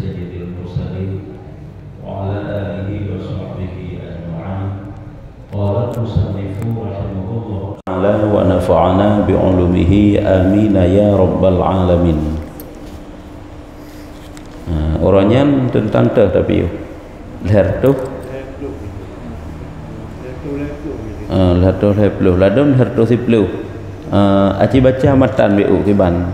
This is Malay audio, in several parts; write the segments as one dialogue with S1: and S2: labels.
S1: سيد المرسلين وعلى آله وصحبه أجمعين. قال المصنف رحمه الله تعالى ونفعنا بعلومه آمين يا رب العالمين. Orangnya tentang teh tapi leher tu leher tu lepluh ladon leher tu sipluh aci baca matan bu kiban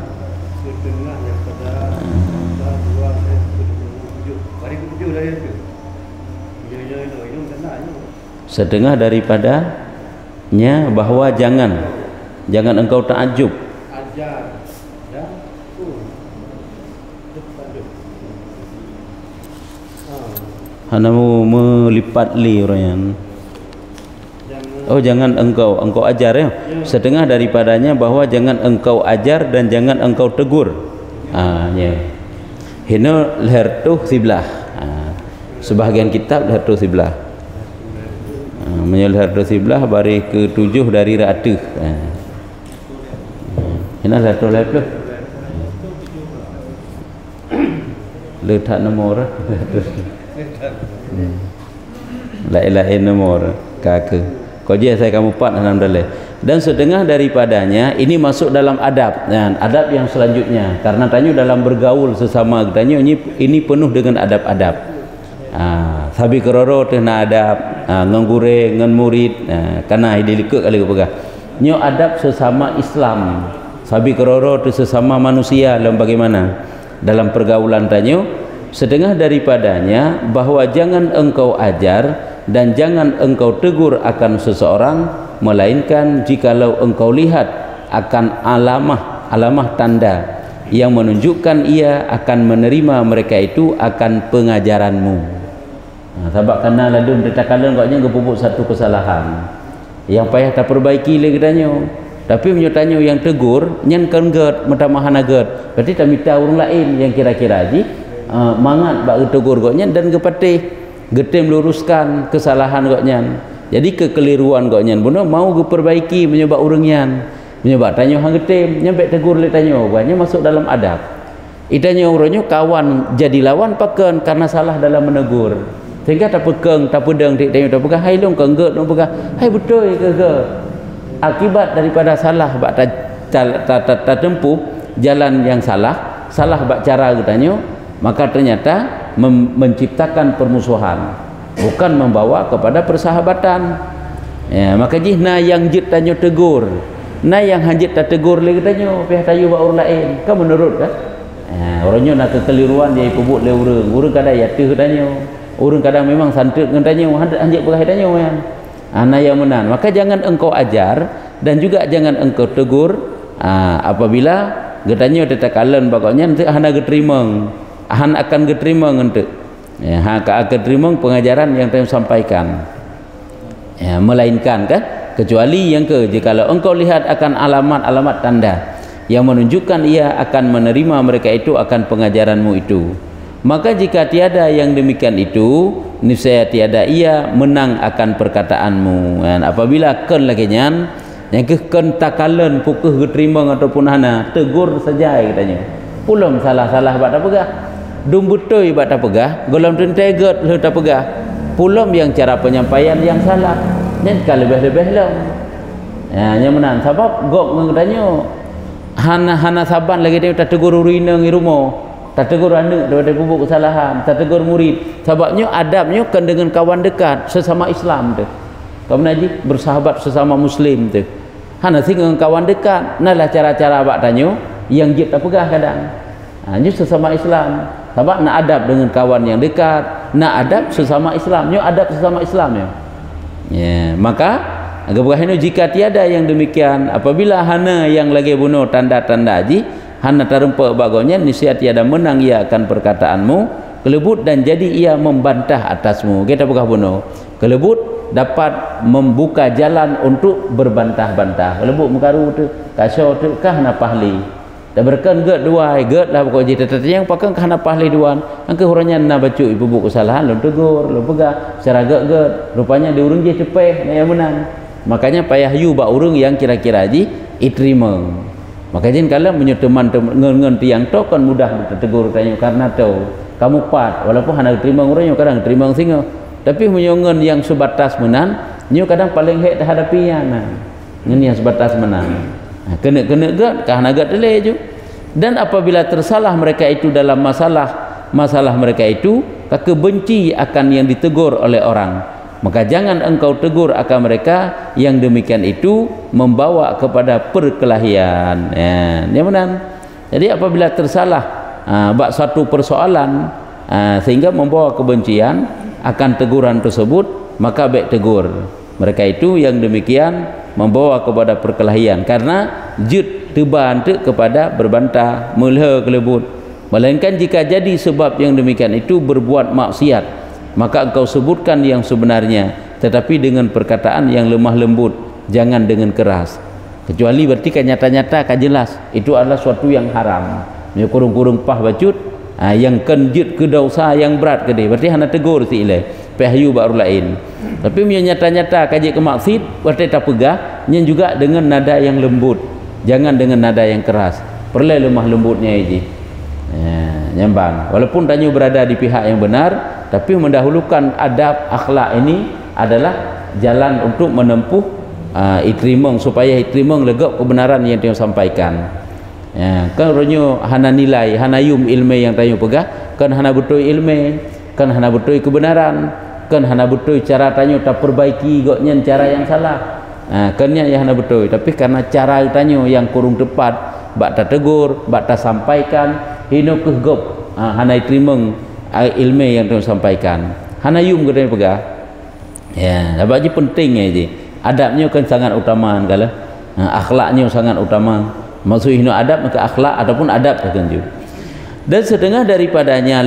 S1: setengah daripadanya bahwa jangan engkau takjub hanamu melipat li orangnya. Oh, jangan engkau ajar ya. Setengah daripadanya bahwa jangan engkau ajar dan jangan engkau tegur. Ya. Hina leher tu siblah. Sebahagian kitab leher tu siblah. Leher tu siblah baris ke-7 dari ratu. Hina leher tu leher. Letak nomor. Lain-lain nomor kakak. Kau je saya kamu pat alhamdulillah. Dan setengah daripadanya ini masuk dalam adab. Dan adab yang selanjutnya karena tanya dalam bergaul sesama tanya ini penuh dengan adab-adab. Sabi keroro teh na adab, ngangure ngan murid, kana idilike kali pegah. Nyo adab sesama Islam. Sabi keroro teh sesama manusia dalam bagaimana? Dalam pergaulan tanya setengah daripadanya bahwa jangan engkau ajar dan jangan engkau tegur akan seseorang melainkan jikalau engkau lihat akan alamah tanda yang menunjukkan ia akan menerima mereka itu akan pengajaranmu. Sebab kerana ladun tetakalan kau nya ngepupuk satu kesalahan yang payah tak perbaiki lagi tanya. Tapi menyutanya yang tegur nyan kan ged metamahan aged berarti tak minta orang lain yang kira-kira aji mangat bak tegur goknya dan gepatih getem luruskan kesalahan goknya. Jadi kekeliruan goknya benar mau geperbaiki menyebab urangnya menyebab tanya hang getem nyampe tegur le tanya banyak masuk dalam adab. Itanya urangnya kawan jadi lawan paken karena salah dalam menegur. Sehingga tak pekeng tak pedeng dik tanya tak pegah hai long kengget long pegah hai betul ke akibat daripada salah bak tak tempuh jalan yang salah bak cara katanya maka ternyata menciptakan permusuhan bukan membawa kepada persahabatan. Ya, maka jihna yang jit tanya tegur na yang hanjit tak tegur lagi tanya pihak tayu bak orang lain kan menurut kan orangnya nak kekeliruan dia pebut le urang kadang ya teh tanya urang kadang memang santet ngan tanya hanjit berah tanya kan ana yang menan maka jangan engkau ajar dan juga jangan engkau tegur apabila getanya tetakalan bakoknya nanti hana geterima han akan geterima ngentek ya akan geterima pengajaran yang saya sampaikan ya melainkan kan kecuali yang jikalau engkau lihat akan alamat tanda yang menunjukkan ia akan menerima mereka itu akan pengajaranmu itu maka jika tiada yang demikian itu niscaya tiada ia menang akan perkataanmu. Dan apabila ken laginya yang ken takalan pukuh geterima ataupun hana tegur saja katanya pulang salah bak tak pegah dumbutoi bak tak pegah golong tenteget le tak pegah pulang yang cara penyampaian yang salah dan lebih-lebih lah yang menang sebab gok ngatanya hana saban lagi dia tak tegur urina ngi rumah tak tegur anak daripada pupuk kesalahan tak tegur murid sebabnya adabnya kan dengan kawan dekat sesama Islam tu kau menaji bersahabat sesama muslim tu hana sing dengan kawan dekat nalah cara-cara bak tanya yang jip tak pegah kadang ni sesama Islam sebab nak adab dengan kawan yang dekat nak adab sesama Islam nyo adab sesama Islam ya maka agak jika tiada yang demikian apabila hana yang lagi bunuh tanda-tanda haji hana tarempa bagonya niscaya tiada menang ia akan perkataanmu kelebut dan jadi ia membantah atasmu kita buka bunuh kelebut dapat membuka jalan untuk berbantah-bantah kelebut mukaru tu kasau tu kah na pahli tak berken ged dua ged lah pokok jita yang pakai kah na pahli duan angke huranya na bacu ibu buku kesalahan lu tegur lu pegah secara ged rupanya diurung je cepeh yang menang makanya payah yu bak urung yang kira-kira ji iterima Maka jin kalau menyeteman ngen tiang to kan mudah tegur tanya karena to kamu pat walaupun hendak terima orangnya kadang terima singa tapi menyongen yang sebatas menan nyu kadang paling hek hadapinya nah ini yang sebatas menan nah, kena gak kahana gak tele ju dan apabila tersalah mereka itu dalam masalah mereka itu kebenci akan yang ditegur oleh orang maka jangan engkau tegur akan mereka yang demikian itu membawa kepada perkelahian ya benar. Jadi apabila tersalah bak satu persoalan sehingga membawa kebencian akan teguran tersebut maka baik tegur mereka itu yang demikian membawa kepada perkelahian karena jid teban kepada berbantah melha kelebut melainkan jika jadi sebab yang demikian itu berbuat maksiat maka engkau sebutkan yang sebenarnya tetapi dengan perkataan yang lemah lembut jangan dengan keras kecuali berarti kan nyata-nyata kan jelas itu adalah suatu yang haram ni kurung-kurung pah bacut yang kenjut ke dosa yang berat ke dia berarti hana tegur si ilai pahyu baru lain tapi punya nyata-nyata kaji ke maksud berarti tak pegah yang juga dengan nada yang lembut jangan dengan nada yang keras perlu lemah lembutnya ini nyambang walaupun tanya berada di pihak yang benar tapi mendahulukan adab akhlak ini adalah jalan untuk menempuh itrimong supaya itrimong legak kebenaran yang dia sampaikan kan ronyo hana nilai hana yum ilmu yang tanya pegah kan hana betul ilmu kan hana betul kebenaran kan hana betul cara tanya tak perbaiki goknya cara yang salah kan yang hana betul tapi karena cara tanya yang kurung tepat bak tak tegur bak tak sampaikan hino ke gop hana itrimong ilmu yang dia sampaikan hana yum kita pegah ya dapat je penting je adabnya kan sangat utama kalau akhlaknya sangat utama maksud hino adab maka akhlak ataupun adab terkenju dan setengah daripadanya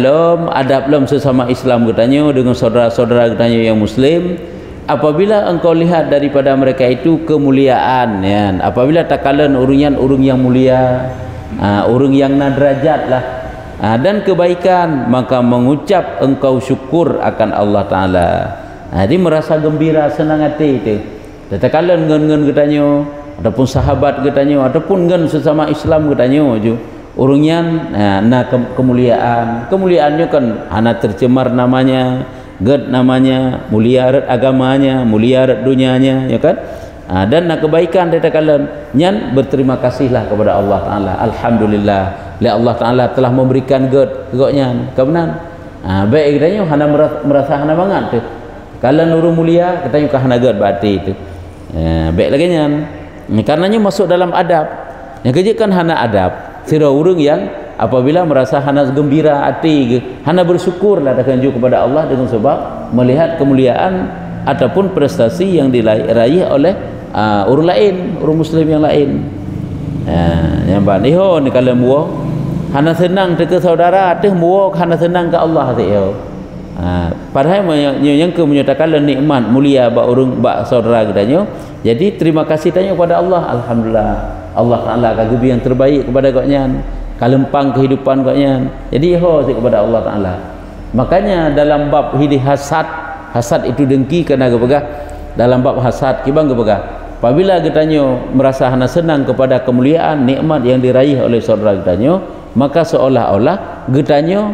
S1: adab sesama Islam katanya dengan saudara-saudara katanya yang muslim apabila engkau lihat daripada mereka itu kemuliaan ya apabila takalan urung yang mulia urung yang nadrajat lah dan kebaikan maka mengucap engkau syukur akan Allah Ta'ala jadi merasa gembira senang hati itu tetakalan ngen katanya ataupun sahabat katanya ataupun ngen sesama Islam katanya urungnya kemuliaannya kan hana tercemar namanya ged namanya mulia agamanya mulia dunianya ya kan dan kebaikan tetakalan nyan berterima kasihlah kepada Allah Ta'ala alhamdulillah Allah Ta'ala telah memberikan goknya kebenaran baik katanya hana merasa hana banget tu kalau nurul mulia katanya ke hana god berarti itu baik lagi nyan karenanya masuk dalam adab yang kerja kan hana adab sira urung yang apabila merasa hana gembira hati hana bersyukurlah kepada Allah dengan sebab melihat kemuliaan ataupun prestasi yang diraih oleh orang lain orang muslim yang lain yang baniho ni kalau muah hana senang ke saudara teh muak hana senang ke Allah teh padahal yang menyatakan nikmat mulia ba urang ba saudara katanya jadi terima kasih tanya kepada Allah alhamdulillah Allah Taala kagubi yang terbaik kepada goknya kalempang kehidupan goknya jadi kepada Allah Taala makanya dalam bab hidih hasad itu dengki kena gepegah dalam bab hasad kibang gepegah apabila katanya merasa hana senang kepada kemuliaan nikmat yang diraih oleh saudara katanya maka seolah-olah getanya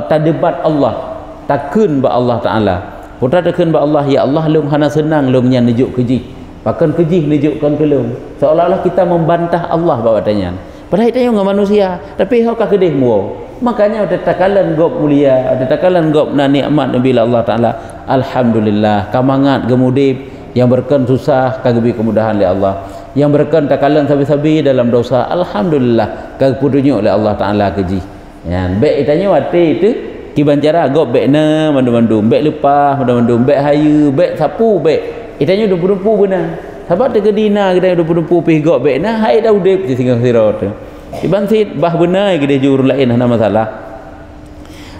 S1: tadebat Allah takun ba Allah Ta'ala putra takun ba Allah ya Allah lung hana senang lung nya nejuk keji bahkan keji nejukkan ke lung seolah-olah kita membantah Allah bawa tanya padahal itu dengan manusia tapi hau ka kedih mu makanya tetakalan gop mulia tetakalan gop na nikmat nabi Allah Ta'ala alhamdulillah kamangat gemudip yang berken susah kagebi kemudahan oleh Allah yang berken takalan sabi-sabi dalam dosa alhamdulillah kagepudunya oleh Allah Ta'ala keji ya baik itanya wati itu kibancara gop baik na mandu-mandu baik lepah mandu-mandu baik hayu baik sapu baik itanya dumpu-dumpu benar sebab tegedina kita dumpu-dumpu pi gop baik na hai dah udip di singgah sirot ibansit bah benar kita jurul lain hana masalah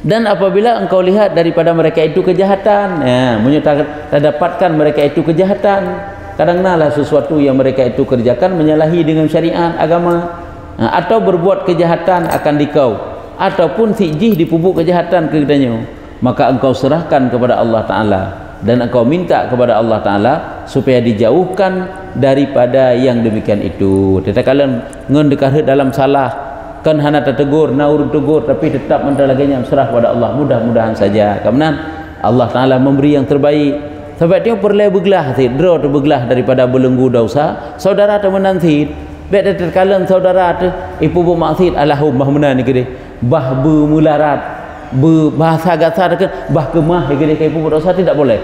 S1: dan apabila engkau lihat daripada mereka itu kejahatan ya dapatkan mereka itu kejahatan kadang-kadang sesuatu yang mereka itu kerjakan menyalahi dengan syariat agama atau berbuat kejahatan akan dikau ataupun sijih dipupuk kejahatan kepadanya maka engkau serahkan kepada Allah Ta'ala dan engkau minta kepada Allah Ta'ala supaya dijauhkan daripada yang demikian itu. Tatkala ngen dekat dalam salah kan hana tegur, naur tegur, tapi tetap mentalaganya serah kepada Allah, mudah-mudahan saja kemudian Allah Ta'ala memberi yang terbaik. Sebab dia perlu bergelah hati, draw tu bergelah daripada belenggu dosa saudara tu menanti. Baik tatkala saudara tu ibu bermaksiat Allahumma menan ni ke bah bermularat bahasa gasar kan bah kemah ke ibu berdosa tidak boleh.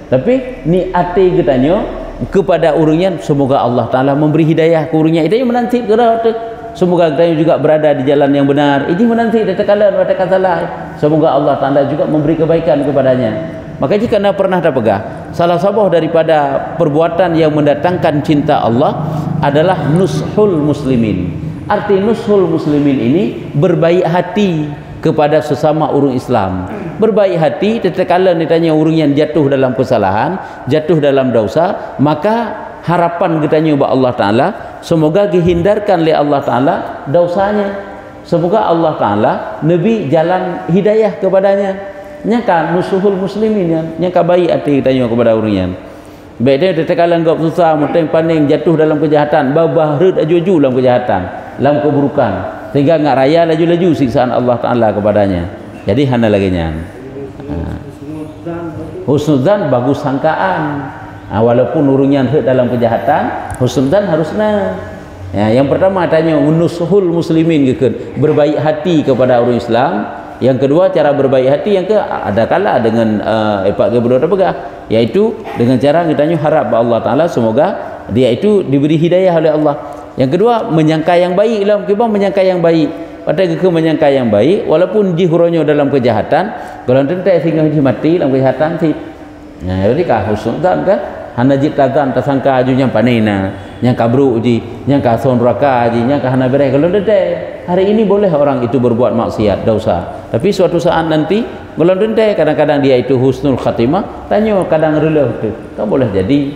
S1: Tapi ni hati katanya kepada urunyan, semoga Allah Ta'ala memberi hidayah ke urunyan. Itu yang menanti gerak tu. Semoga kita juga berada di jalan yang benar. Ini menanti tatkala mereka salah. Semoga Allah Ta'ala juga memberi kebaikan kepadanya. Maka jika anda pernah terpegah, salah satu daripada perbuatan yang mendatangkan cinta Allah adalah nushul muslimin. Arti nushul muslimin ini berbaik hati kepada sesama urung Islam. Berbaik hati tatkala ditanya urung yang jatuh dalam kesalahan, jatuh dalam dosa, maka harapan kitanya kepada Allah Ta'ala semoga dihindarkan oleh Allah Ta'ala dosanya. Semoga Allah Ta'ala Nabi jalan hidayah kepadanya. Nyaka nusuhul muslimin, nyaka baik hati kitanya kepada urung yang baik dia tatkala engkau susah, muteng paning, jatuh dalam kejahatan, bahrud aju-aju dalam kejahatan, dalam keburukan, sehingga ngak raya laju-laju siksaan Allah Ta'ala kepadanya. Jadi hana lagi nya husnudzan bagus sangkaan. Walaupun urungnya dalam kejahatan, husnudzan harusnya. Yang pertama tanya nusuhul muslimin gitu, berbaik hati kepada orang Islam. Yang kedua cara berbaik hati yang ke ada kala dengan epak ke berdua pegah, yaitu dengan cara kita harap Allah Ta'ala semoga dia itu diberi hidayah oleh Allah. Yang kedua menyangka yang baik lah, kita menyangka yang baik. Pada ke menyangka yang baik walaupun jihuronyo dalam kejahatan, kalau tentai sehingga mati dalam kejahatan sih. Jadi kah husnudzan kan hana jitazan tersangka aju yang panena, yang kabru uji, yang kason neraka uji, yang kahana berai. Kalau tentai hari ini boleh orang itu berbuat maksiat dosa, tapi suatu saat nanti kalau tentai kadang-kadang dia itu husnul khatimah, tanya kadang relah tu kan boleh jadi.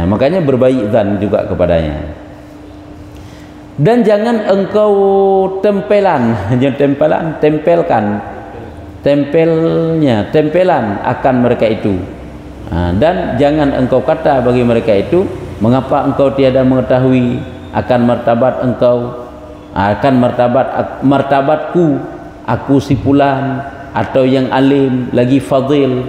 S1: Makanya berbaik zan juga kepadanya. Dan jangan engkau tempelan akan mereka itu. Dan jangan engkau kata bagi mereka itu, mengapa engkau tiada mengetahui akan martabat engkau, akan martabatku, aku si fulan atau yang alim lagi fadil.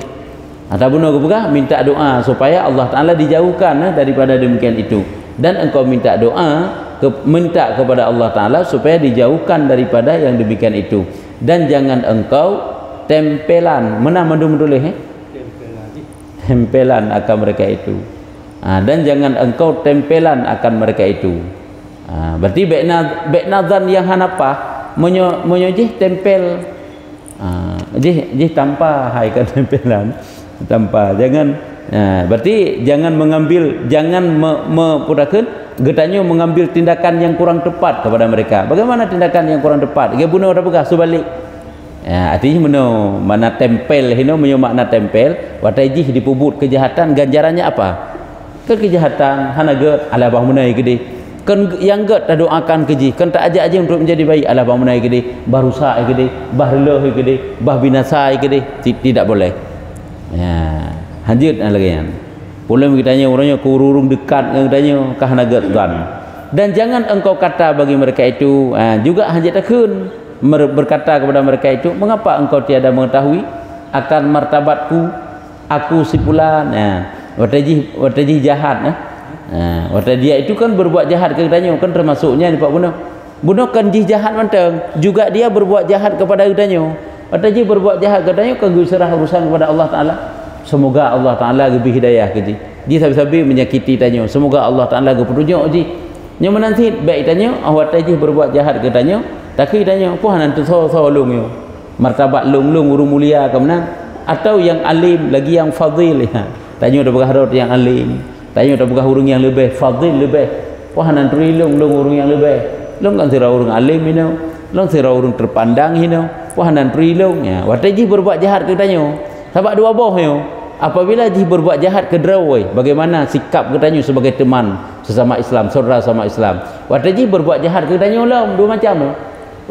S1: Ataupun engkau minta doa supaya Allah Ta'ala dijauhkan daripada demikian itu. Dan engkau minta doa minta kepada Allah Ta'ala supaya dijauhkan daripada yang demikian itu. Dan jangan engkau tempelan tempelan akan mereka itu. Dan jangan engkau tempelan akan mereka itu. Berarti beknazan yang hanapa menyojih tempel, jih tanpa hai kan tempelan tanpa jangan. Berarti jangan mengambil, jangan mempurakan getanya mengambil tindakan yang kurang tepat kepada mereka. Bagaimana tindakan yang kurang tepat? Dia bunuh apa kah sebalik? Artinya mana tempel hino makna tempel, watajih dipubut kejahatan ganjarannya apa? Kan kejahatan hana get ala bah munai gede. Kan yang get tak doakan keji, kan tak ajak aja untuk menjadi baik ala bah munai gede, bah rusak gede, bah lelah gede, bah binasa gede. Tidak boleh. Hanjut lagi kan. Pula kitanya orangnya kururung dekat dengan kitanya kahana gatgan. Dan jangan engkau kata bagi mereka itu juga hanjat takun berkata kepada mereka itu, mengapa engkau tiada mengetahui akan martabatku, aku si fulan. Watajih jahat wataj dia itu kan berbuat jahat ke kitanya, kan termasuknya di pak bunuh kan jih jahat manteng juga dia berbuat jahat kepada kitanya. Watajih berbuat jahat kitanya kan serah urusan kepada Allah Ta'ala. Semoga Allah Ta'ala lebih hidayah ke ji sabi-sabi menyakiti tanya, semoga Allah Ta'ala ke petunjuk ji yang menanti baik tanya awak tajih berbuat jahat ke tanya, tapi tanya puan nanti tolong yo martabat lung urung mulia ke menang, atau yang alim lagi yang fadil tanya dah berharap yang alim, tanya dah berharap urung yang lebih fadil lebih puan nanti lung urung yang lebih lung kan sira urung alim hino, lung sira urung terpandang hino, puan nanti lung awak tajih berbuat jahat ke tanya. Sebab dua boh yo. Apabila dia berbuat jahat ke drawai, bagaimana sikap katanya sebagai teman sesama Islam, saudara sama Islam. Wataji berbuat jahat katanya ulam dua macam.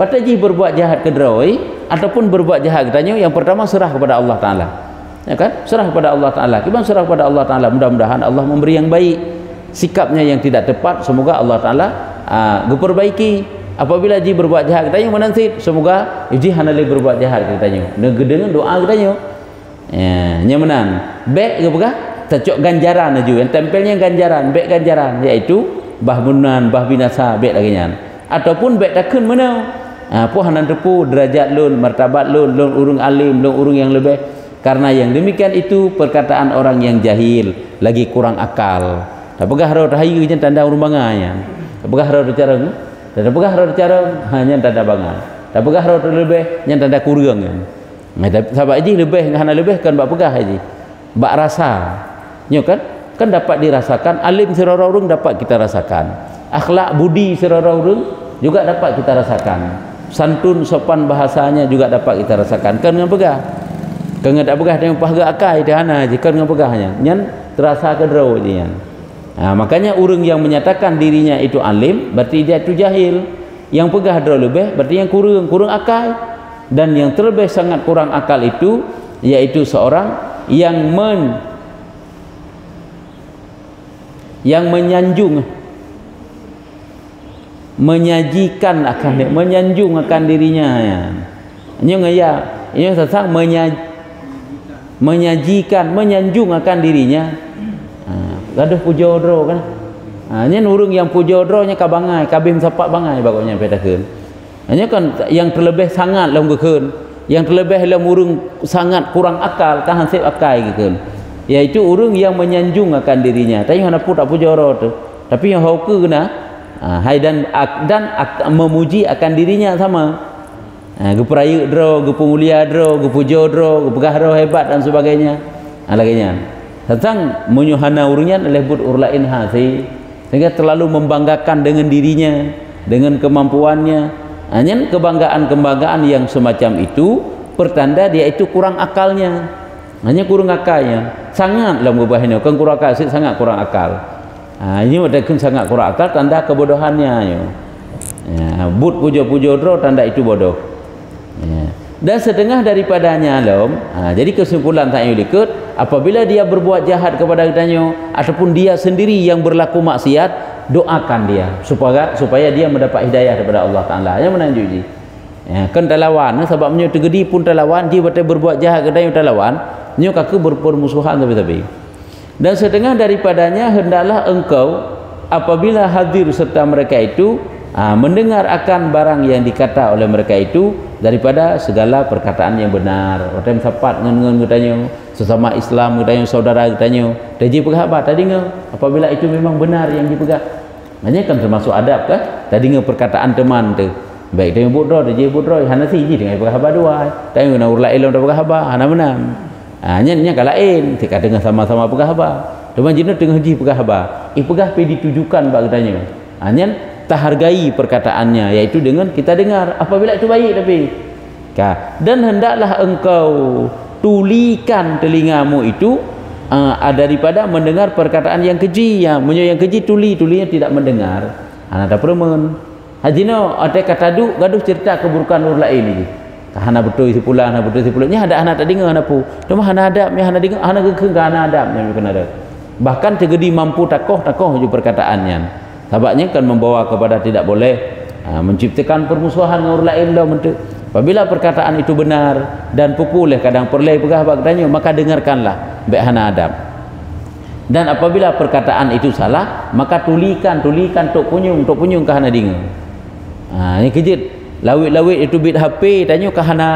S1: Wataji berbuat jahat ke drawai ataupun berbuat jahat katanya, yang pertama serah kepada Allah Ta'ala. ya kan, serah kepada Allah Ta'ala. Kita serah kepada Allah Ta'ala, mudah-mudahan Allah memberi yang baik. Sikapnya yang tidak tepat, semoga Allah Ta'ala perbaiki. Apabila ji berbuat jahat kita yang menansit, semoga ji hanali berbuat jahat kita tanya dengan doa kita tanya nyaman baik ke pegah tercok ganjaran aja yang tempelnya ganjaran, baik ganjaran, iaitu bah munan bah binasa baik lagi nyan, ataupun baik takun mana puhanan tepu derajat lun, martabat lun urung alim, lun urung yang lebih. Karena yang demikian itu perkataan orang yang jahil, lagi kurang akal. Tak pegah roh rahayu jen tanda urung banganya. Tak pegah roh cara, tak pegah roh cara hanya tanda bangan. Tak pegah roh lebih yang tanda kurang kan. Sahabat haji lebih hana lebih kan bak pegah haji. Bak rasa. Nyo kan dapat dirasakan, alim sirara urung dapat kita rasakan. Akhlak budi sirara urung juga dapat kita rasakan. Santun sopan bahasanya juga dapat kita rasakan. Kan dengan pegah. Kan tak pegah dengan pahaga akai dihana haji kan dengan pegahnya. Nyan terasa ke draw je nyan. Makanya orang yang menyatakan dirinya itu alim berarti dia itu jahil. Yang pegah draw lebih berarti yang kurang akal. Dan yang terlebih sangat kurang akal itu yaitu seorang yang menyanjung, menyajikan akan dia, menyanjung akan dirinya ya. Ini sesang menyajikan, menyanjung akan dirinya. Gaduh pujodro kan. Nya urang yang pujodro nya kabangai, kabeh sapak bangai bagusnya pedakeun. Nya kan yang terlebih sangat dalam gekeun, yang terlebih dalam urang sangat kurang akal, kan hansip akai gekeun. Yaitu urang yang menyanjung akan dirinya. Tapi hana pun tak pujodro tu. Tapi yang hauke kena hai dan memuji akan dirinya sama. Geperayu dro, gepemulia dro, gepujo dro, gepegah dro hebat dan sebagainya. Laginya. Tentang menyuhana urunyan oleh bud urlain hasi sehingga terlalu membanggakan dengan dirinya, dengan kemampuannya. Hanya kebanggaan-kebanggaan yang semacam itu pertanda dia itu kurang akalnya. Hanya kurang akalnya. Sangat dalam berbahaya kan kurang akal, sangat kurang akal. Ini mereka sangat kurang akal tanda kebodohannya. Bud pujo-pujo dro tanda itu bodoh. Dan setengah daripadanya jadi kesimpulan tak ikut apabila dia berbuat jahat kepada kitanya ataupun dia sendiri yang berlaku maksiat, doakan dia supaya dia mendapat hidayah daripada Allah Taala. Yang menanjuji kan talawan sebabnya tegedi pun talawan dia betul berbuat jahat kepada talawan nyo kaku berpermusuhan tapi dan setengah daripadanya hendaklah engkau apabila hadir serta mereka itu mendengar akan barang yang dikata oleh mereka itu daripada segala perkataan yang benar. Orang sapat ngen katanya sesama Islam katanya saudara katanya tadi pegah apa tadi apabila itu memang benar yang dipegang. Maknanya kan termasuk adab kan tadi perkataan teman tu baik dengan budro tadi budro hana siji dengan pegah apa dua tadi nak urla ilmu dah pegah apa hana menang. Nya kalain tika dengan sama-sama pegah apa teman jinut dengan ji pegah apa pegah pe ditujukan bak katanya. Nya tak hargai perkataannya yaitu dengan kita dengar apabila itu baik tapi dan hendaklah engkau tulikan telingamu itu daripada mendengar perkataan yang keji yang keji tulinya tidak mendengar ada permen hajino ada kata gaduh cerita keburukan orang lain ni hana betul isi pula nya ada anak tak dengar hana pu cuma hana adab hana dengar hana gekeng hana adab yang kena ada bahkan tegedi mampu takoh je perkataannya. Sebabnya kan membawa kepada tidak boleh menciptakan permusuhan dengan orang lain dah mentu. Apabila perkataan itu benar dan populeh kadang perleh pegah bagdanya maka dengarkanlah baik hana adab. Dan apabila perkataan itu salah maka tulikan tok punyung ke hana dengar. Ini kejut lawit itu bit HP tanya ke hana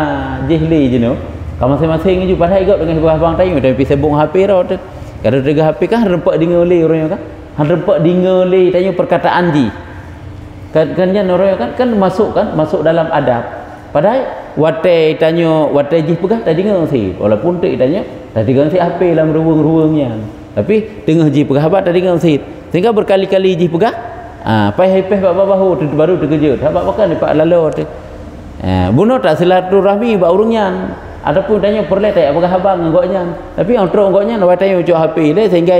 S1: jehli je no. Ka masing-masing ju padahal ikut dengan abang tanya tapi sebung HP ro. Kalau dega HP kan rempak dengar oleh orangnya kan. Rempak dingeli tanya perkataan ji kan orang kan masuk dalam adab padahal watai tanya watai ji pegah tak dengar si walaupun tak tanya tak dengar si HP dalam ruang-ruangnya tapi dengar ji pegah apa tak dengar si sehingga berkali-kali ji pegah pai hepeh bahu tu baru terkejut habaq makan depak lalu bunuh tak silaturahmi bak urungnya ataupun tanya perleh tak apakah abang ngoknya tapi orang teruk ngoknya nak tanya ucap HP dia sehingga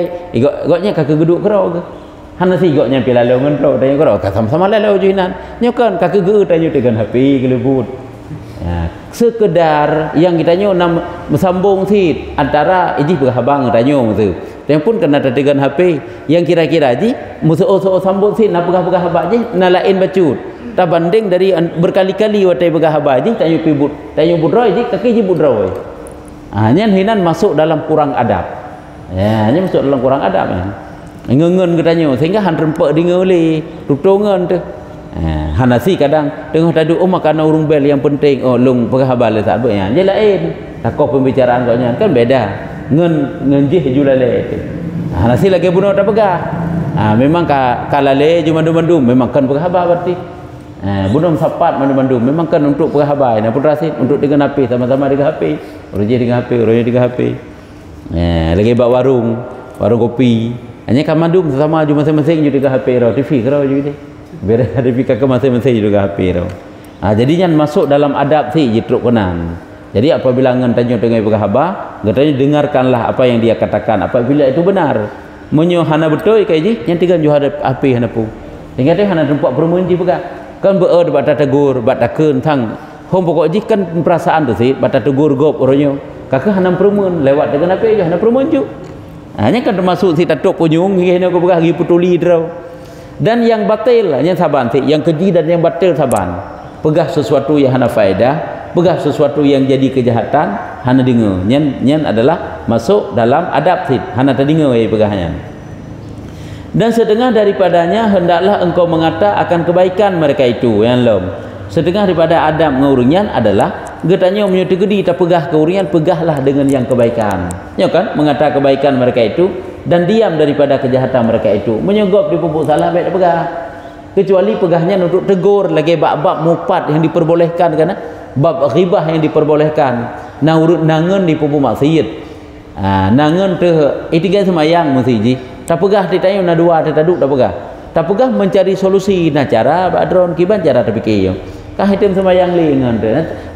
S1: ngoknya kakak geduk kerau ke hana si ngoknya pi lalu ngentrok tanya kerau sama-sama lalu juinan nyokan kakak ge tanya dengan HP kelebut Ya, sekedar yang kita nyo nam bersambung si antara ini berhabang tanyo tu. Yang pun kena tetegan HP yang kira-kira ji musuh sambung si nak pegah habak ji nalain bacut. Tak banding dari berkali-kali watai pegah habak ji tanyo pibut. Tanyo budroy ji kaki ji budroy. Nyen hinan masuk dalam kurang adab. Ya, nyen masuk dalam kurang adab kan. Ngengen katanya sehingga han rempek dingoli tutungan tu. Hanasi kadang tengah tadu makan urung bel yang penting lung perhabar le tak ya je lain takut pembicaraan kau kan beda ngenjih julale itu Hanasi lagi bunuh tak pegah memang kalale ju mandu-mandu memang kan perhabar berarti bunuh sapat mandu-mandu memang kan untuk perhabar nah pun rasid untuk dengan HP sama-sama dengan HP roje dengan HP roje dengan HP lagi bawa warung kopi hanya kan mandu sama ju masing-masing ju dengan HP ro TV kau ju ni biar ada fikir ke masing-masing juga HP tu. Jadinya masuk dalam adab si jitruk kenan. Jadi apabila ngan tanya dengan berkhabar, katanya dengarkanlah apa yang dia katakan. Apabila itu benar, menyo hana betul kayak ji, yang tiga jo ada HP hana pu. Tinggal dia hana tempat permen ji pegah. Kan beur bat tegur, bat takeun tang. Hom pokok ji kan perasaan tu si, bat tegur gop oronyo. Kakak hana permen lewat dengan HP jo hana permen ju. Hanya kan termasuk si tatuk punyung ngene ko pegah gi putuli draw. Dan yang batil yang saban yang keji dan yang batil saban pegah sesuatu yang hana faedah pegah sesuatu yang jadi kejahatan hana dengar nyen adalah masuk dalam adab sih hana terdengar pegahnya dan setengah daripadanya hendaklah engkau mengata akan kebaikan mereka itu yang lom setengah daripada adab ngurunyan adalah getanya menyuti gedi tak pegah keurian pegahlah dengan yang kebaikan ya kan mengata kebaikan mereka itu dan diam daripada kejahatan mereka itu menyogop di pupuk salah baik pegah kecuali pegahnya untuk tegur lagi bab-bab mupat yang diperbolehkan kan bab ghibah yang diperbolehkan urut nangen di pupuk maksiat nangen tu itiga semayang mesti ji tak pegah ditanya na dua taduk tak pegah mencari solusi nah cara badron kiban cara terfikir kah hitam semayang lingan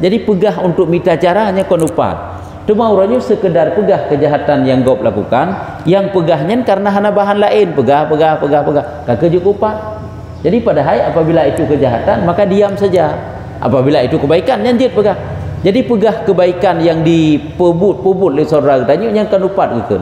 S1: jadi pegah untuk minta caranya kon upat cuma orangnya sekedar pegah kejahatan yang gop lakukan yang pegahnya karena hana bahan lain pegah kakak juga upat jadi padahal apabila itu kejahatan maka diam saja apabila itu kebaikan nyanjit pegah jadi pegah kebaikan yang dipebut oleh saudara tanya yang kan upat gitu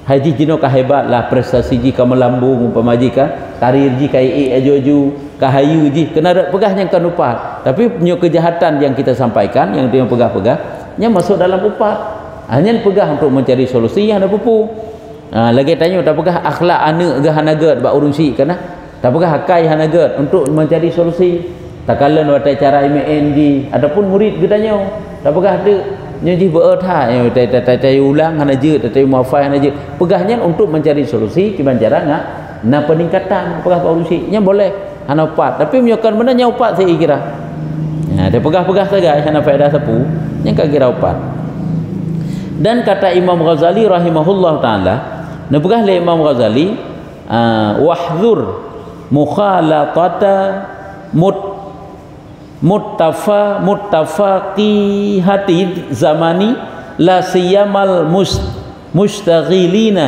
S1: haji jino kahebat lah prestasi ji kamelambung umpamajikan karir ji kai ajoju kahayu ji kena pegah yang kan upat tapi punya kejahatan yang kita sampaikan yang dia pegah yang masuk dalam upat hanya pegah untuk mencari solusi yang ada pupu lagi tanya tak pegah akhlak anak ke hanagat bak urusi kana tak pegah hakai hanagat untuk mencari solusi tak kala nak cara MND ataupun murid getanya tak pegah ada nyaji beertha tai ulang hanaje tai muafai hanaje pegahnya untuk mencari solusi kiban cara na peningkatan pegah bak urusi nya boleh hana upat tapi menyokan benarnya upat saya kira dia pegah-pegah saja hana faedah sepu yang kira upat dan kata Imam Ghazali rahimahullah ta'ala napegah le Imam Ghazali wahdhur mukhalatata muttafaqi hati zamani la siyamal mustaghilina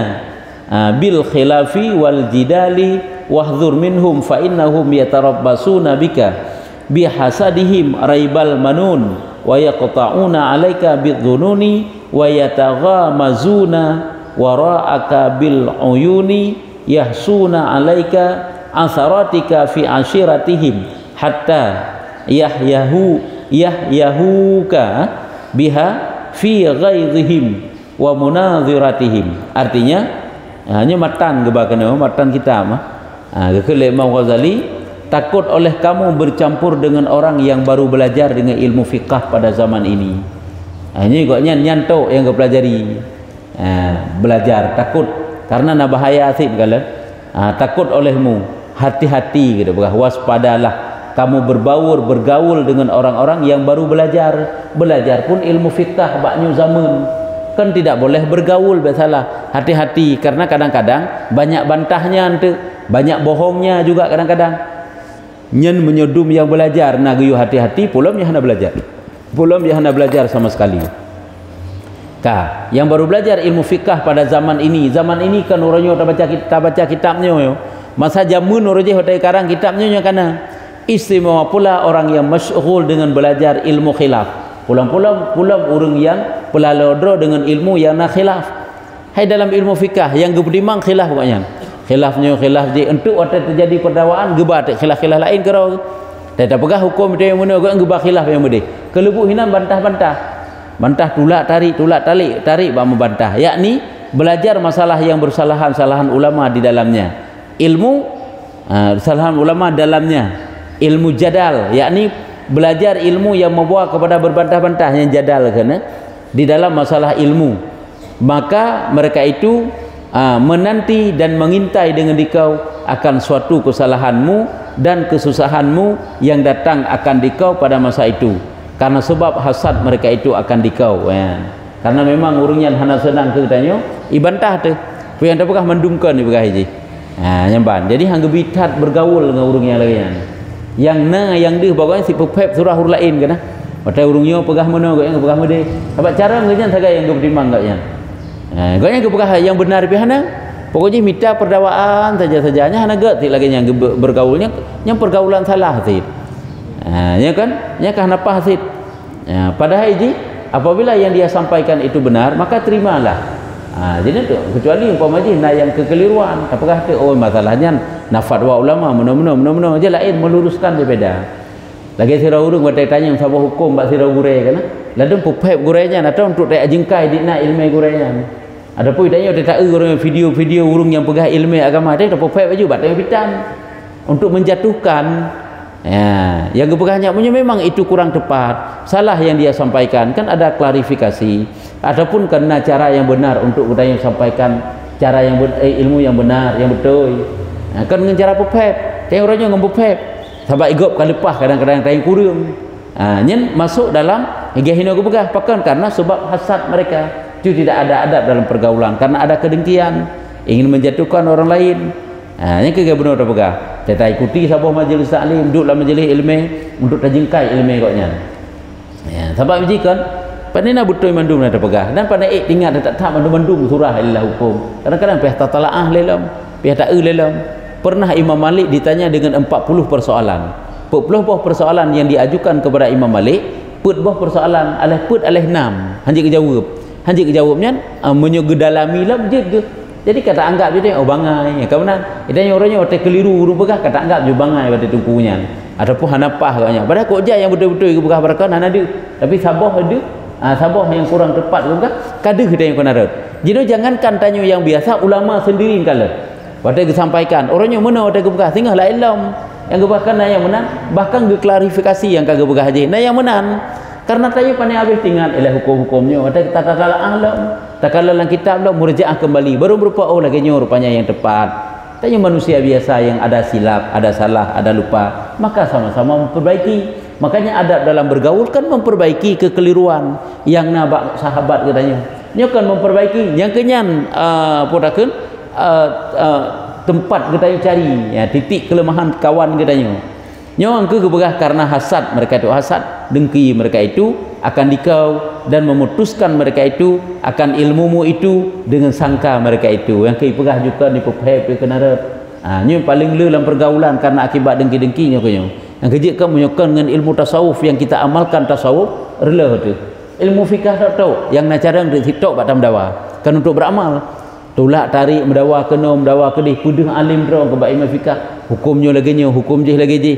S1: bil khilafi wal jidali wahdhur minhum fa innahum yatarabbasuna bika bihasadihim raibal manun wa yaqta'una 'alaika bidzununi wa yataghamazuna wara'aka bil uyuni yahsuna 'alaika asaratika fi ashiratihim hatta yahyahuka biha fi ghaidhihim wa munadhiratihim artinya hanya matan gebakana matan kita mah ke Imam Ghazali takut oleh kamu bercampur dengan orang yang baru belajar dengan ilmu fiqah pada zaman ini hanya goknya nyantok yang kepelajari belajar takut karena nak bahaya asyik kala takut olehmu hati-hati gitu waspadalah kamu bergaul dengan orang-orang yang baru belajar pun ilmu fiqah baknya zaman kan tidak boleh bergaul biasalah hati-hati karena kadang-kadang banyak bantahnya banyak bohongnya juga kadang-kadang nyen menyodum yang belajar naguyu hati-hati pulam yang hana belajar sama sekali yang baru belajar ilmu fikah pada zaman ini kan orangnya tak baca kitabnya yo masa jamun orangnya hotai karang kitabnya nya kana Istimewa pula orang yang masyghul dengan belajar ilmu khilaf. Pulang-pulang orang yang pelalodro dengan ilmu yang nak khilaf. Hai dalam ilmu fikah yang gebedimang khilaf pokoknya. Khilafnya khilaf je untuk waktu terjadi perdawaan gebat khilaf-khilaf lain kerau. Tak pegah hukum dia yang mana kau gebah khilaf yang mudi. Kelebu hinan bantah-bantah. Bantah tulak tarik ba membantah. Yakni belajar masalah yang bersalahan-salahan ulama di dalamnya. Ilmu kesalahan ulama dalamnya. Ilmu jadal, yakni belajar ilmu yang membawa kepada berbantah-bantah yang jadal kena di dalam masalah ilmu. Maka mereka itu menanti dan mengintai dengan dikau akan suatu kesalahanmu dan kesusahanmu yang datang akan dikau pada masa itu, karena sebab hasad mereka itu akan dikau ya. Karena memang urungnya hana senang ke tanya ibantah tu yang tak pernah mendungkan ni begah haji nyamban. Jadi hang gebitat bergaul dengan urung yang lain yang yang dia pokoknya si pepep surah huruf lain kena pada urungnya pegah mana kau yang pegah mede sebab cara ngenya saja yang gebedimang kau yang kau yang pegah yang benar pihana pokoknya minta perdawaan saja-sajanya hana gak lagi yang bergaulnya yang pergaulan salah sih ya kan ya kan apa sih padahal ini apabila yang dia sampaikan itu benar maka terimalah. Jadi tu kecuali umpamanya yang kekeliruan apakah tu masalahnya fatwa ulama mana je lain meluruskan dia beda. Lagi sira urung buat tanya sabah hukum bak sira gure kan ladung pupep gurenya atau untuk tak jengkai dina ilmu gurenya. Ada pun tanya dia tak urung video-video urung yang pegah ilmu agama dia tak pupep baju bat pitan untuk menjatuhkan yang kepegahnya punya memang itu kurang tepat, salah yang dia sampaikan kan ada klarifikasi ataupun kena cara yang benar untuk kita yang sampaikan cara yang ilmu yang benar yang betul kan dengan cara pepep tengok orangnya dengan pepep sebab igop kalepah kadang-kadang tayang kurung nyen masuk dalam gehino kepegah pakan karena sebab hasad mereka itu tidak ada adab dalam pergaulan karena ada kedengkian ingin menjatuhkan orang lain. Ini kegak benar tak pegah. Kita ikuti sabah majlis taklim, duduk dalam majlis ilmu untuk terjengkai ilmu koknya. Sebab jika pada nak betul mandum nak pegah dan pada ingat tak mandum surah ilah hukum. Kadang-kadang pihak tatalaah lelam, pihak tak lelam. Pernah Imam Malik ditanya dengan 40 persoalan. 40 persoalan yang diajukan kepada Imam Malik, put persoalan alih 6. Hanjik kejawabnya menyegedalami lah je. Jadi kata anggap dia oh bangai kau benar idanya orangnya otak keliru urung pegah kata anggap je bangai pada tungkunya ataupun hanapah katanya padahal kok je yang betul-betul ke pegah barakan ada tapi sabah ada sabah yang kurang tepat pegah kada kita yang kena rot. Jadi jangankan tanya yang biasa ulama sendiri kala pada disampaikan orangnya mana otak pegah tinggal la ilm yang kebahkan yang benar bahkan ke klarifikasi yang kagak pegah je yang benar karena tanya pandai habis tinggal ialah hukum-hukumnya ada kata kala ahlam tak kala dalam kitab lah murjaah kembali baru berupa lagi rupanya yang tepat. Tanya manusia biasa yang ada silap ada salah ada lupa maka sama-sama memperbaiki. Makanya adab dalam bergaul kan memperbaiki kekeliruan yang nabak sahabat katanya dia kan memperbaiki yang kenyan podakeun tempat katanya cari ya titik kelemahan kawan katanya nyong ke kebegah karena hasad mereka itu hasad dengki mereka itu akan dikau dan memutuskan mereka itu akan ilmumu itu dengan sangka mereka itu yang ke pegah juga ni pepep kenara nyo paling le dalam pergaulan karena akibat dengki-dengkinya kenyo yang kejik kan menyokong dengan ilmu tasawuf yang kita amalkan tasawuf rela tu ilmu fikah tak tahu yang nak cara untuk TikTok batam dawa kan untuk beramal tolak tarik mendawa kena mendawa kedih pudih alim terong ke bab ilmu fikah hukumnya lagi nyo hukum je lagi je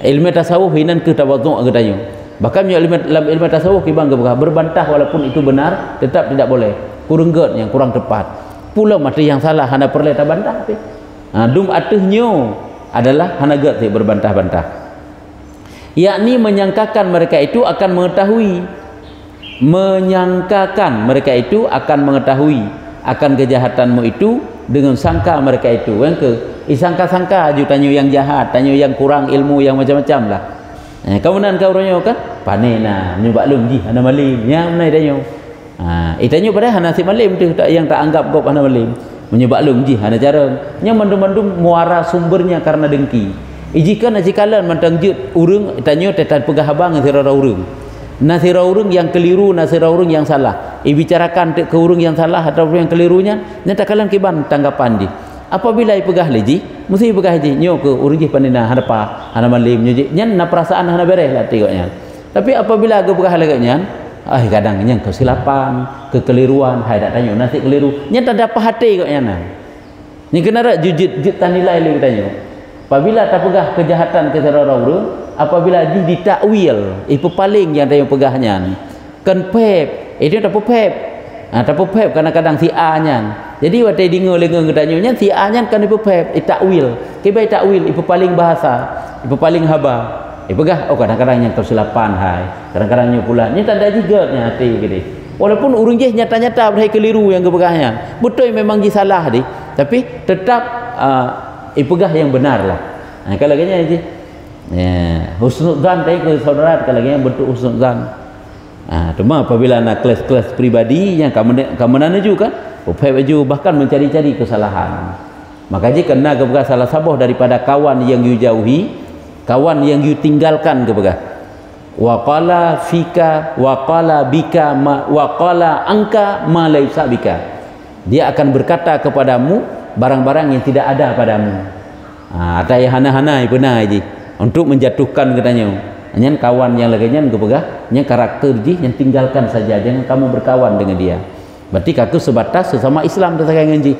S1: ilmu tasawuf hinan ke tawadhu' katanya bahkan dalam ilmu tasawuf kibang ke berbantah walaupun itu benar tetap tidak boleh kurang get yang kurang tepat pula mati yang salah hana perlu bantah tapi dum atuhnyo adalah hana get berbantah-bantah yakni menyangkakan mereka itu akan mengetahui akan kejahatanmu itu dengan sangka mereka itu yang ke sangka-sangka aju tanya yang jahat tanya yang kurang ilmu yang macam-macam lah kawanan kau orangnya kan panena menyebab lum ji hana malim yang menai tanya itanya pada hana si malim tu yang tak anggap kau hana malim menyebab lum ji hana cara yang mandum-mandum muara sumbernya karena dengki ijikan ajikalan mantang jut urang tanya tetan pegah abang sira urang nasira urang yang keliru nasira urang yang salah bicarakan ke urang yang salah atau yang kelirunya nyata kalan kiban tanggapan di apabila pegah leji mesti pegah ji nyo ke urang panina hadapa hana malim nyo ji nyan na perasaan hana beres lah tengoknya. Tapi apabila ge pegah laganya kadang nyang kesilapan, kekeliruan, hai dak tanya nanti keliru. Nya tak dapat hati kok nyana. Ni kena rak jujit tanilai le tanya. Apabila tak pegah kejahatan keserara urang, apabila ditakwil, ipu paling yang tanya pegahnya. Kan pep, itu tak pep. Tak pep kadang-kadang si A nya. Jadi watai dengar lengan katanya nya si A nya kan ipu pep, takwil. Kebai takwil ipu paling bahasa, ipu paling haba. Pegah kadang-kadang yang tersilapan hai kadang-kadang yang pula ni tak ada juga ni hati gini walaupun urang je nyata-nyata berhai keliru yang kepegahnya betul memang je salah di tapi tetap pegah yang benar lah kalau kayaknya je husnudzan tadi ke saudara kalau kayaknya bentuk husnudzan cuma apabila nak kelas-kelas pribadi yang kamu nana juga upaya baju bahkan mencari-cari kesalahan maka je kena kepegah salah sabah daripada kawan yang you jauhi kawan yang you tinggalkan kepada waqala fika waqala bika waqala angka ma laisa bika dia akan berkata kepadamu barang-barang yang tidak ada padamu ada yang hana-hana benar je untuk menjatuhkan katanya hanya kawan yang laginya kepada nya karakter je yang tinggalkan saja jangan kamu berkawan dengan dia berarti kaku sebatas sesama Islam tersakai dengan je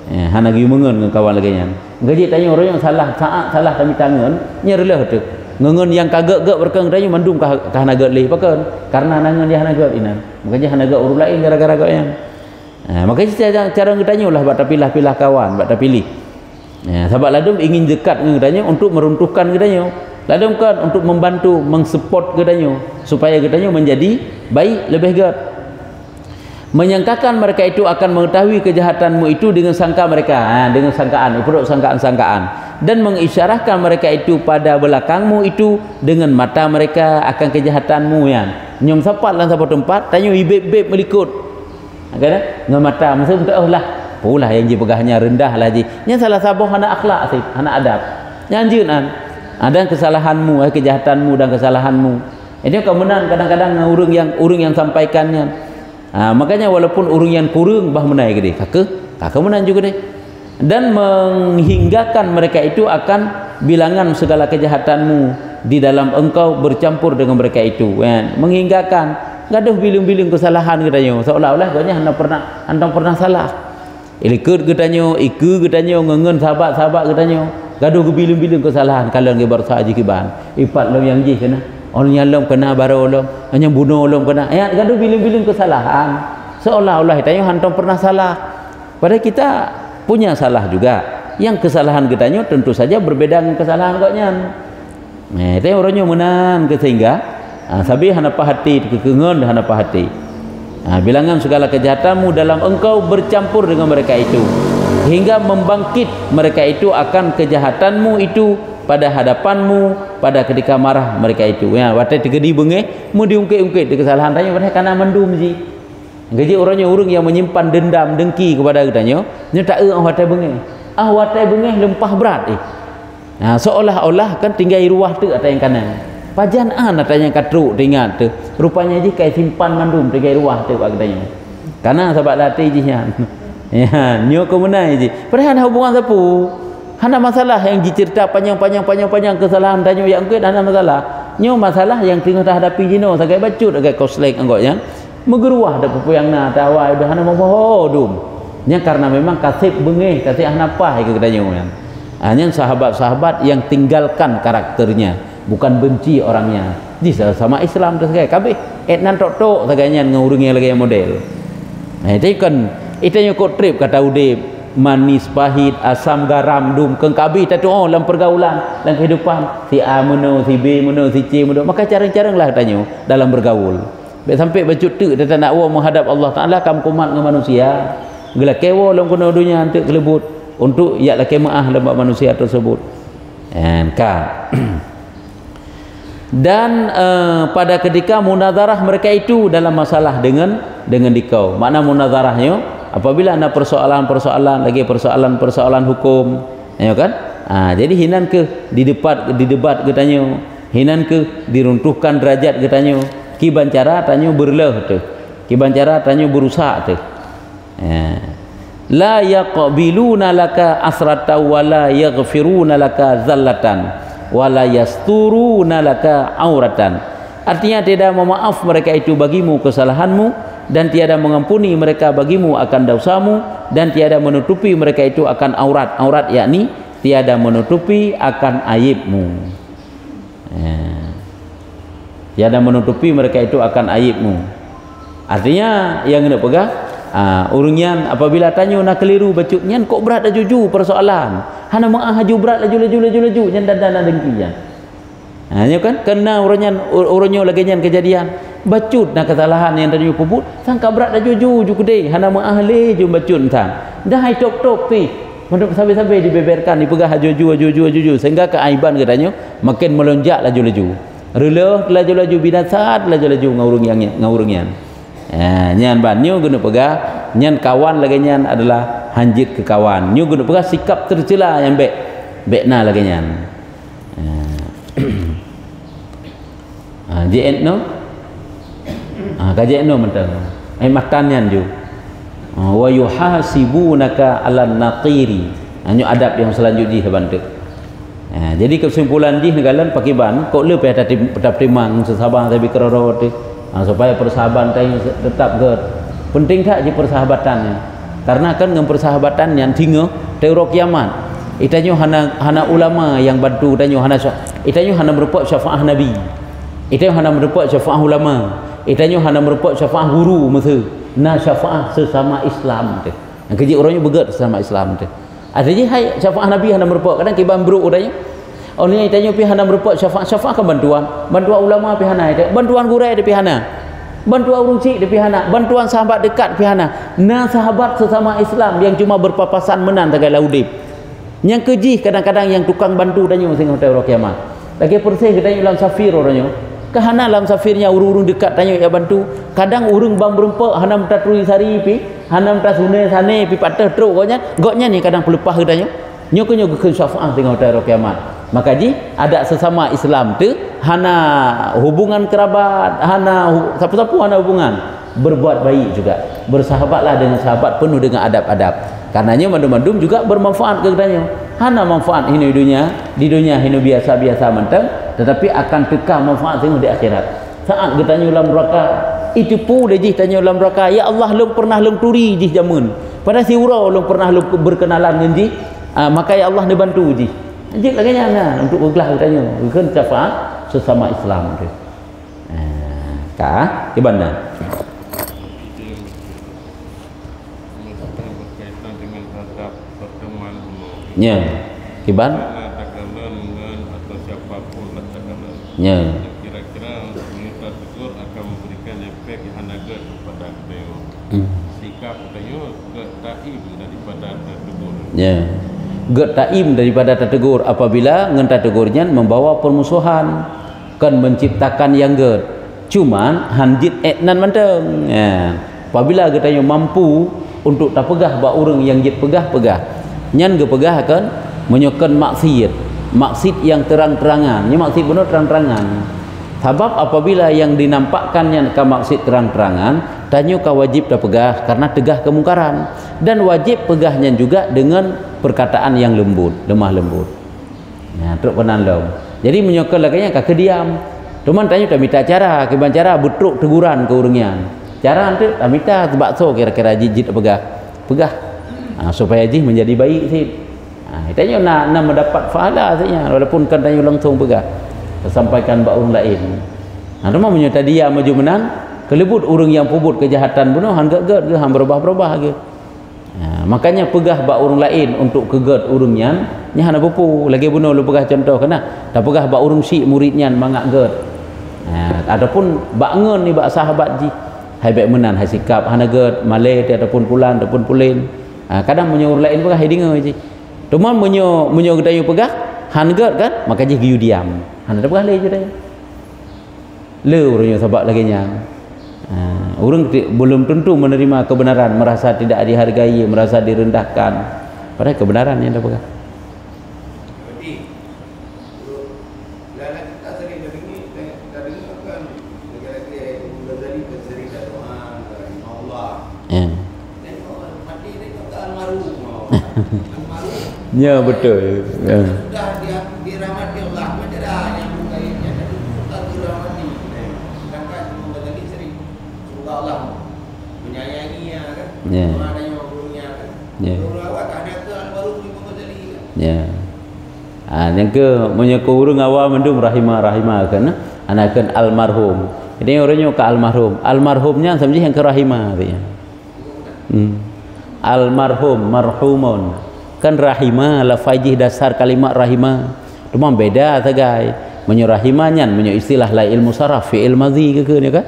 S1: hana gi mengen dengan kawan laginya gaji tanya orang yang salah salah kami tangan nyerlah tu ngengen yang kagak-gak berkang tanya mandum kah hana gak leh pakan karena nangan dia hana gak inan makanya hana gak urut lain gara-gara gak yang makanya cara ngetanya lah bak pilih-pilih kawan bak pilih sahabat ladum ingin dekat dengan katanya untuk meruntuhkan katanya ladum kan untuk membantu mengsupport katanya supaya katanya menjadi baik lebih gak menyangkakan mereka itu akan mengetahui kejahatanmu itu dengan sangka mereka dengan sangkaan produk sangkaan-sangkaan dan mengisyarahkan mereka itu pada belakangmu itu dengan mata mereka akan kejahatanmu yang nyom sapat lan sapat tempat tanya ibib-ibib melikut kan dengan mata mesti lah pulah yang je pegahnya rendah lah je nya salah sabah hana akhlak sih hana adab nyanjeun ada kesalahanmu kejahatanmu dan kesalahanmu ini kemenang kadang-kadang urang yang sampaikannya makanya walaupun urang yang kurang bah menai gede kakak menang juga deh dan menghinggakan mereka itu akan bilangan segala kejahatanmu di dalam engkau bercampur dengan mereka itu menghinggakan gaduh biling-biling kesalahan katanya seolah-olah katanya anda pernah salah ikut katanya ngengen sahabat-sahabat katanya gaduh biling-biling kesalahan kalau ngebar sahaja kiban ipat lo yang je kena orang yang kena baru orang hanya bunuh orang kena gaduh biling-biling kesalahan seolah-olah tanya hantam pernah salah padahal kita punya salah juga yang kesalahan kitanya tentu saja berbeda dengan kesalahan koknya tanya orangnya menang sehingga sabi hanapa hati kekengan hanapa hati bilangan segala kejahatanmu dalam engkau bercampur dengan mereka itu hingga membangkit mereka itu akan kejahatanmu itu pada hadapanmu pada ketika marah mereka itu watai tegedi bengeh mu diungkit-ungkit di kesalahan tanya padahal kana mendum ji gaji orangnya urang yang menyimpan dendam dengki kepada katanya nya tak watai bengeh lempah berat seolah-olah kan tinggal ruah tu atas yang kanan pajan natanya katruk tinggal tu rupanya ji kai simpan mandum tinggal ruah tu katanya karena sahabat latih ji nyo ko menai ji padahal hubungan sapu hana masalah yang dicerita panjang kesalahan tanya yang ke hana masalah nyo masalah yang tengah hadapi jino sagai bacut agak koslek anggotnya megeruah dak pupuyang na tawa udah hana mabohodum nya karena memang kasih bengeh kasih hanapah ke katanya hanya sahabat-sahabat yang tinggalkan karakternya bukan benci orangnya di sama Islam tu sagai kabeh etnan tok-tok saganya ngurungi lagi model itu kan itu yang kok trip kata udip manis pahit asam garam dum kengkabi tatu dalam pergaulan dalam kehidupan si A meno si B meno si C meno maka carang-caranglah tanya dalam bergaul sampai bacut tu dia nak menghadap Allah Taala kamu kumat dengan manusia gila kewo dalam kena dunia untuk kelebut untuk ya la kemaah lembak manusia tersebut dan pada ketika munazarah mereka itu dalam masalah dengan dikau makna munazarahnya apabila ada persoalan-persoalan lagi persoalan hukum ya kan jadi hinan ke di debat katanya hinan ke diruntuhkan derajat katanya kiban cara tanya berleh tu kiban cara tanya berusaha tu la yaqbiluna laka asrata wa la yaghfiruna laka zallatan wa la yasturuna laka auratan. Artinya tiada memaaf mereka itu bagimu kesalahanmu, dan tiada mengampuni mereka bagimu akan dosamu, dan tiada menutupi mereka itu akan aurat. Aurat yakni tiada menutupi akan aibmu. Tiada menutupi mereka itu akan aibmu. Artinya yang kena pegang urungian apabila tanya nak keliru bacut nyan kok berat dah juju persoalan hana menghaju berat laju nyan dan dengkian. Nyo kan kena urunyo lagi nyan kejadian bacut nak kesalahan yang tadi puput sangka berat dah juju gede hana menghale ju bacut entang dah hai tok pi untuk sampai dibeberkan dipegah haju sehingga keaiban katanya makin melonjak laju rela laju binasat laju ngurungian. Nyan ban nyu guna pegah nyan kawan lagi nyan adalah hanjit ke kawan nyu guna pegah sikap tercela yang bekna lagi nyan. JN no kajen no mentang matan nyan ju wa yuhasibunaka 'alan naqiri. Nyu adab yang selanjutnya bantu. Jadi kesimpulan di negalan pakiban kok le tetap timang sesabang tapi keroro supaya persahabatan tetap penting tak je persahabatannya, karena kan dengan persahabatan yang tinggal teori kiamat itanyo hana ulama yang bantu itanyo hana merupakan syafaah nabi, itanyo hana merupakan syafaah ulama, itanyo hana merupakan syafaah guru masa na syafaah sesama Islam tu yang kerja orangnya begat sesama Islam tu artinya hai syafaah nabi hana merupakan kadang kiban buruk itanyo oleh itanya pihana merupakan syafaat kan bantuan ulama pihana itu bantuan gurai di pihana bantuan urung cik di pihana bantuan sahabat dekat pihana nah sahabat sesama Islam yang cuma berpapasan menan tagai laudip yang keji kadang-kadang yang tukang bantu danyo sing hotel kiamat lagi persih kita ulang safir orangnya kehana dalam safirnya urung dekat tanya ya bantu kadang urung bang berempak hana minta turi sari pi hana minta sunai sane pi patah teruk goknya ni kadang pelepah danyo nyokonyo ke syafaat tengok hotel kiamat. Maka ji ada sesama Islam tu hana hubungan kerabat, hana siapa-siapa hana hubungan, berbuat baik juga, bersahabatlah dengan sahabat penuh dengan adab-adab. Karenanya mandum-mandum juga bermanfaat kepadanya. Hana manfaat ini di dunia ini biasa-biasa mentang, tetapi akan tekah manfaat tengok di akhirat. Saat kita tanya ulam neraka, itu pun dia tanya ulam neraka, ya Allah lung pernah lung turi ji jamun. Pada si urau lung pernah lung berkenalan dengan ji, maka ya Allah dia bantu ji. Jik lagi nyana untuk bergelah katanya bukan syafaat sesama Islam tu. Kah? Gimana?
S2: Berkaitan dengan adab pertemuan
S1: Ya. Kiban?
S2: atau siapapun katakanlah.
S1: Ya.
S2: Kira-kira minta tegur akan memberikan efek yang hanagat kepada beliau. Sikap beliau ketaim daripada tegur.
S1: Ya. Taim daripada tertegur apabila ngan tertegurnya membawa permusuhan kan menciptakan yang cuman hanjit etnan manteng apabila katanya mampu untuk tak pegah ba urang yang jit pegah nyan pegah kan menyokan maksud yang terang-terangan maksud benar terang-terangan sebab apabila yang dinampakkannya ke maksud terang-terangan tanya ka wajib tak pegah karena tegah kemungkaran dan wajib pegahnya juga dengan perkataan yang lemah lembut. Truk penandong. Jadi menyokol lakinya ka kediam. Cuman tanya tak minta cara, kiban cara butruk teguran ke urungian. Cara nanti tak minta bakso kira-kira jijit pegah. Supaya ji menjadi baik sih. Tanya nak mendapat pahala saja walaupun kan tanya langsung pegah. Sampaikan bak orang lain. Cuma menyata dia maju menang kelebut urang yang pubut kejahatan bunuh hanggat-gat ke hang berubah-berubah ke. Makanya pegah bak urang lain untuk kegat urungnya nya hana pupu lagi bunuh lu pegah contoh kena tak pegah bak urung si muridnya mangak gat. Ataupun bak ngen ni bak sahabat ji hai baik menan hai sikap hana gat malai ataupun pulan ataupun pulin. Kadang menyuruh lain pegah hai dengar ji. Cuma menyo gedayu pegah han gat kan maka ji giu diam. Hana dah pegah lai je dah. Le urangnya sabak lagi nya. Orang belum tentu menerima kebenaran, merasa tidak dihargai, merasa direndahkan, padahal kebenaran yang dah pegang.
S3: Jadi, dalam kita sering kita dengar kan negara-negara Ghazali sering doa Allah. Dan mati ni kata
S1: Ya betul. Ya.
S3: Sudah dia dirahmati Allah, macam dah yang mengkaitnya tadi tak dirahmati. Sedangkan membagi sering semoga Allah menyayanginya kan.
S1: Ya.
S3: Ada yang gurunya kan.
S1: Ya.
S3: Guru awak tak ada ke baru Imam Ghazali kan.
S1: Ya. Yang ke menyekuru ngawa mendung rahimah kan anakan almarhum. Ini orangnya ke almarhum. Almarhumnya sampai yang ke rahimah dia. Almarhum marhumun. Kan rahimah lafazih dasar kalimat rahimah. Cuma beda tagai. Menyo rahimahnya menyo istilah la ilmu saraf fi'il madhi ke ni kan.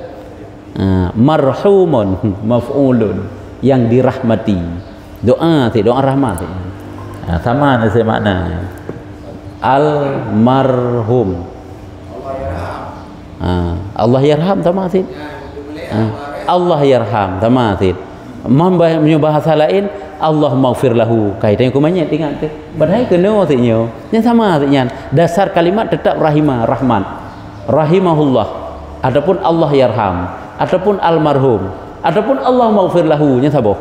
S1: Marhumun maf'ulun yang dirahmati. Doa rahmat. Sama nasi makna. Almarhum. Allah yarham tamathil. Allah yarham tamathil. Membaca bahasa lain Allah maghfir lahu. Kaitannya kumanya ingat tu. Padahal kena artinya. Yang sama artinya. Dasar kalimat tetap rahimah, rahman. Rahimahullah. Adapun Allah yarham, adapun almarhum, adapun Allah maghfir lahu nya saboh.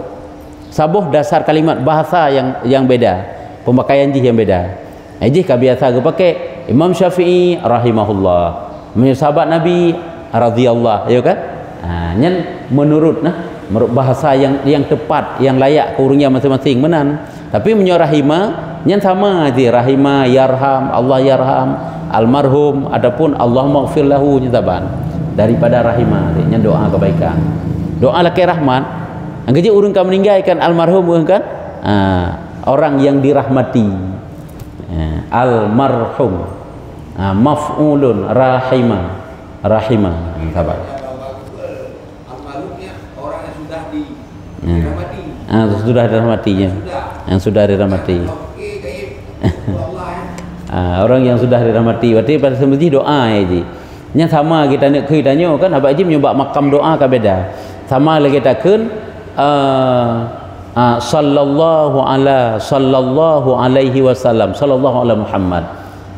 S1: Saboh dasar kalimat bahasa yang beda. Pemakaian jih yang beda. Jih biasa ke pakai Imam Syafi'i rahimahullah. Sahabat Nabi radhiyallahu ya kan? Nyen menurut bahasa yang tepat, yang layak ke orangnya masing-masing menan. Tapi menyo rahimah nyen sama aja rahimah yarham, Allah yarham, almarhum adapun Allah maghfir lahu nya taban. Daripada rahimah nyen doa kebaikan. Doa laki rahmat. Anggaje urang ka meninggalkan almarhum kan? Orang yang dirahmati. Almarhum. Maf'ulun rahimah. Sabar.
S3: Almarhumnya orang yang sudah dirahmati.
S1: Sudah dirahmatinya. Yang sudah dirahmati. Orang yang sudah dirahmati. Berarti pada semestinya doa aja. Nya sama kita nak tanya kan abang Haji menyebab makam doa ka beda. Sama lagi takun sallallahu alaihi wasallam sallallahu ala Muhammad.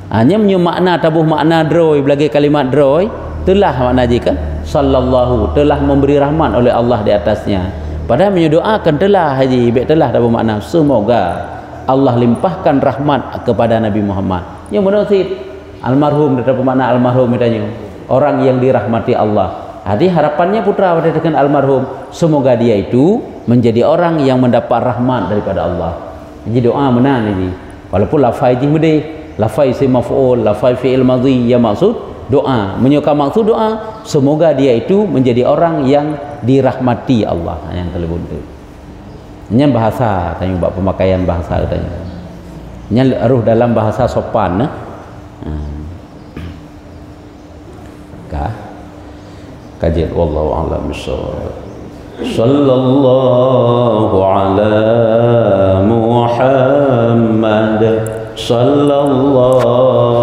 S1: Hanya menyu makna tabuh makna droi belagi kalimat droi telah makna jika sallallahu telah memberi rahmat oleh Allah di atasnya. Padahal mendoakan telah haji baik telah tabuh makna semoga Allah limpahkan rahmat kepada Nabi Muhammad. Yang benar sih almarhum dapat makna almarhum ditanya orang yang dirahmati Allah. Jadi harapannya putra pada dengan almarhum semoga dia itu menjadi orang yang mendapat rahmat daripada Allah. Jadi doa menang ini. Walaupun lafaz mudi, lafaz maf'ul, lafaz fi'il madhi yang maksud doa. Menyuka maksud doa semoga dia itu menjadi orang yang dirahmati Allah yang terlebih itu. Ini bahasa tanya buat pemakaian bahasa katanya. Ini ruh dalam bahasa sopan kajian wallahu a'lam bishawab. Sallallahu ala Muhammad sallallahu